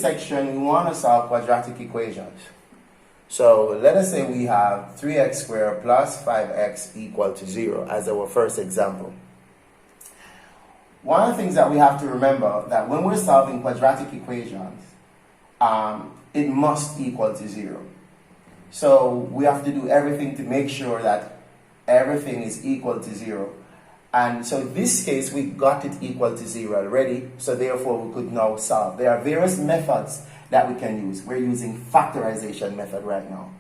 this section, we want to solve quadratic equations. So let us say we have 3x squared plus 5x equal to 0 as our first example. One of the things that we have to remember that when we're solving quadratic equations, it must equal to 0. So we have to do everything to make sure that everything is equal to 0. And so in this case, we got it equal to 0 already, so therefore we could now solve. There are various methods that we can use. We're using factorization method right now.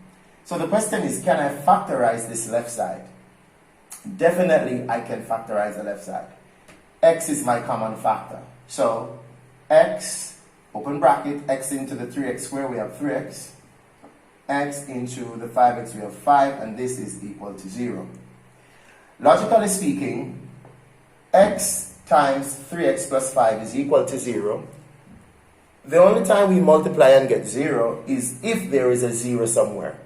So the question is, can I factorize this left side? Definitely I can factorize the left side. X is my common factor. So x, open bracket, x into the 3x squared, we have 3x. X into the 5x, we have 5, and this is equal to 0. Logically speaking, x times 3x plus 5 is equal to 0. The only time we multiply and get 0 is if there is a 0 somewhere.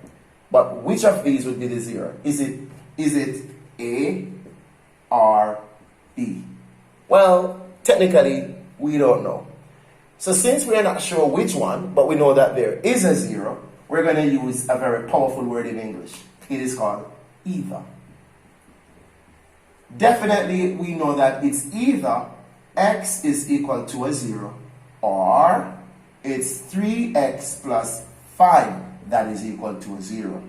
But which of these would be the 0? Is it A or B? Well, technically, we don't know. So since we are not sure which one, but we know that there is a 0, we're going to use a very powerful word in English. It is called either. Definitely, we know that it's either x is equal to a 0 or it's 3x plus 5 that is equal to a 0.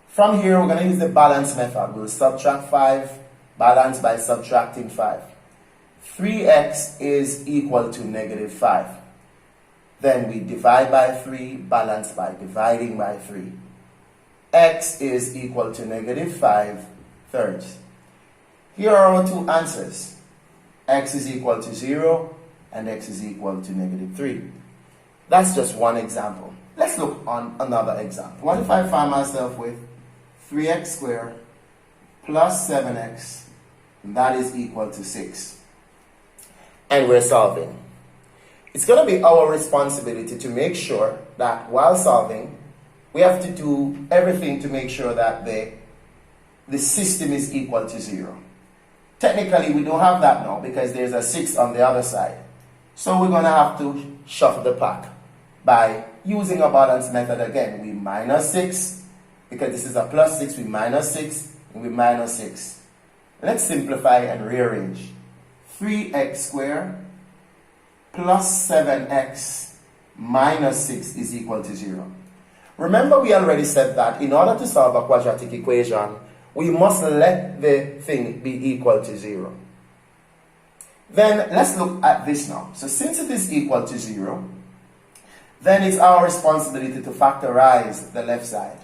From here, we're going to use the balance method. We'll subtract 5, balance by subtracting 5. 3x is equal to negative 5. Then we divide by 3, balance by dividing by 3. X is equal to negative 5 thirds. Here are our two answers. X is equal to 0 and x is equal to negative 3. That's just one example. Let's look on another example. What if I find myself with 3x squared plus 7x, and that is equal to 6? And we're solving. It's going to be our responsibility to make sure that while solving, we have to do everything to make sure that the system is equal to 0. Technically, we don't have that now because there's a 6 on the other side. So we're going to have to shuffle the pack by using a balance method again. We minus 6, because this is a plus 6, we minus 6, and we minus 6. Let's simplify and rearrange. 3x squared plus 7x minus 6 is equal to 0. Remember, we already said that in order to solve a quadratic equation, we must let the thing be equal to 0. Then let's look at this now. So since it is equal to 0, then it's our responsibility to factorize the left side.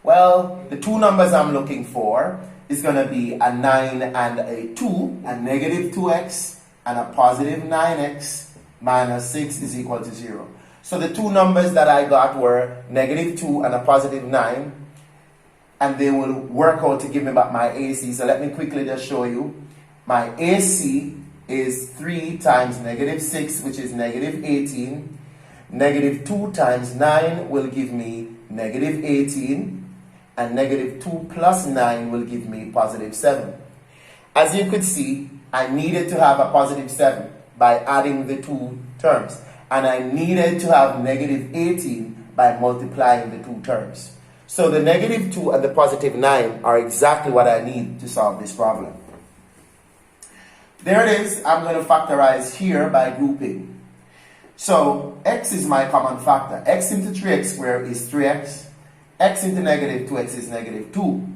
Well, the two numbers I'm looking for is going to be a 9 and a 2, a negative 2x and a positive 9x minus 6 is equal to 0. So the two numbers that I got were negative 2 and a positive 9, and they will work out to give me back my AC. So let me quickly just show you. My AC is 3 times negative 6, which is negative 18. Negative 2 times 9 will give me negative 18. And negative 2 plus 9 will give me positive 7. As you could see, I needed to have a positive 7 by adding the two terms. And I needed to have negative 18 by multiplying the two terms. So the negative 2 and the positive 9 are exactly what I need to solve this problem. There it is. I'm going to factorize here by grouping. So x is my common factor. X into 3x squared is 3x. X into negative 2x is negative 2.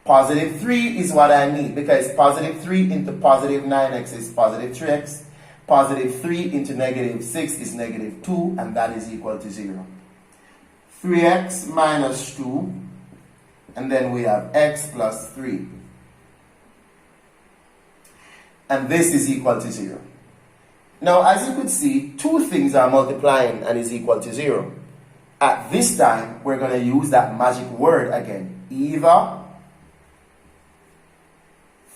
Positive 3 is what I need because positive 3 into positive 9x is positive 3x. Positive 3 into negative 6 is negative 2, and that is equal to 0. 3x minus 2, and then we have x plus 3. And this is equal to 0. Now, as you could see, two things are multiplying and is equal to 0. At this time, we're going to use that magic word again. Either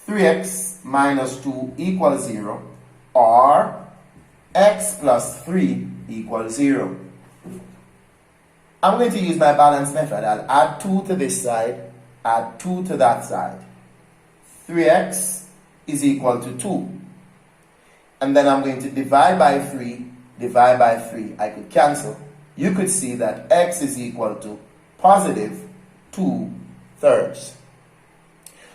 3x minus 2 equals 0 or x plus 3 equals 0. I'm going to use my balance method. I'll add 2 to this side, add 2 to that side. 3x is equal to 2. And then I'm going to divide by 3 divide by 3. I could cancel. You could see that x is equal to positive 2/3.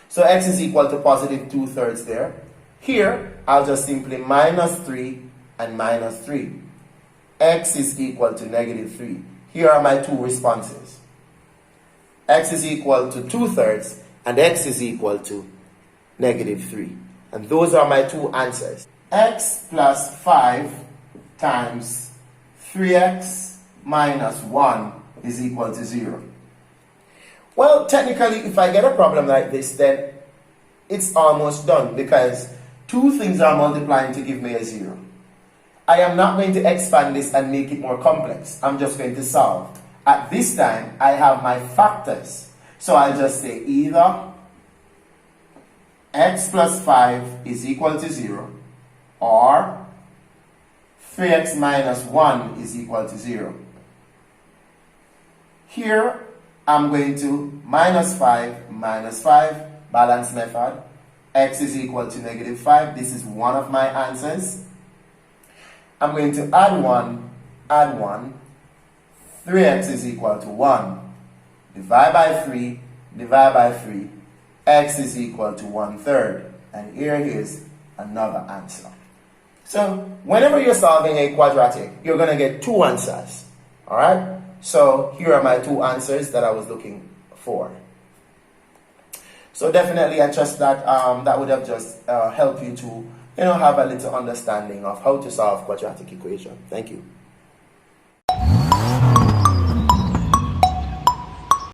So x is equal to positive 2/3 there. Here, I'll just simply minus 3 and minus 3. X is equal to negative 3. Here are my two responses. X is equal to 2/3 and x is equal to negative 3. And those are my two answers. X plus 5 times 3x minus 1 is equal to 0. Well, technically, if I get a problem like this, then it's almost done because two things are multiplying to give me a 0. I am not going to expand this and make it more complex. I'm just going to solve. At this time, I have my factors. So I'll just say either x plus 5 is equal to 0 or 3x minus 1 is equal to 0. Here, I'm going to minus 5, balance method. X is equal to negative 5. This is one of my answers. I'm going to add 1. 3x is equal to 1. Divide by 3. X is equal to 1/3. And here is another answer. So, whenever you're solving a quadratic, you're going to get two answers. Alright? So, here are my two answers that I was looking for. So, definitely, I trust that that would have just helped you to have a little understanding of how to solve quadratic equation. Thank you.